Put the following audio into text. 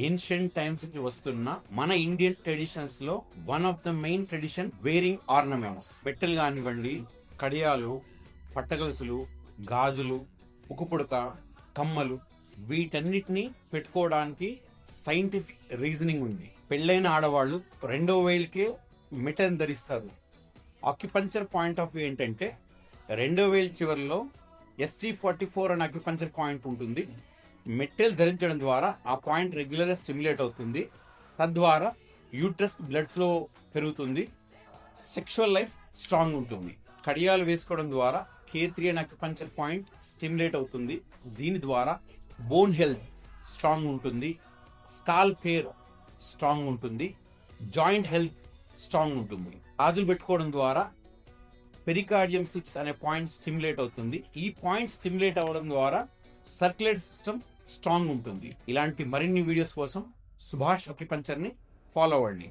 Ancient times నుంచి వస్తున్న మన ఇండియన్ ట్రెడిషన్స్ లో one of the main tradition wearing ornaments. పెట్టెలు కానివ్వండి, కడియాలు, పట్టగలుసులు, గాజులు, ఉకుపుడక, కమ్మలు, వీటన్నిటిని పెట్టుకోవడానికి సైంటిఫిక్ రీజనింగ్ ఉంది. పెళ్ళైన ఆడవాళ్ళు 2వ వేలుకే మెటల్ ధరిస్తారు. ఆక్యుపంచర్ పాయింట్ ఆఫ్ వ్యూ ఏంటంటే 2వ వేలు చివరిలో ST44 అనే అక్యుపంచర్ పాయింట్ ఉంటుంది. మెటల్ ధరించడం ద్వారా ఆ పాయింట్ రెగ్యులర్గా స్టిమ్యులేట్ అవుతుంది. తద్వారా యూట్రస్ బ్లడ్ ఫ్లో పెరుగుతుంది, సెక్షువల్ లైఫ్ స్ట్రాంగ్ ఉంటుంది. కడియాలు వేసుకోవడం ద్వారా K3 అనే అక్యుపంచర్ పాయింట్ స్టిమ్యులేట్ అవుతుంది. దీని ద్వారా బోన్ హెల్త్ స్ట్రాంగ్ ఉంటుంది, స్కాల్ప్ హెయిర్ స్ట్రాంగ్ ఉంటుంది, జాయింట్ హెల్త్ స్ట్రాంగ్ ఉంటుంది. గాజులు పెట్టుకోవడం ద్వారా పెరికార్డియం 6 అనే పాయింట్ స్టిమ్యులేట్ అవుతుంది. ఈ పాయింట్ స్టిమ్యులేట్ అవ్వడం ద్వారా సర్క్యులేటరీ సిస్టమ్ స్ట్రాంగ్ ఉంటుంది. ఇలాంటి మరిన్ని వీడియోస్ కోసం సుభాష్ అక్యుపంచర్ ని ఫాలో అవ్వండి.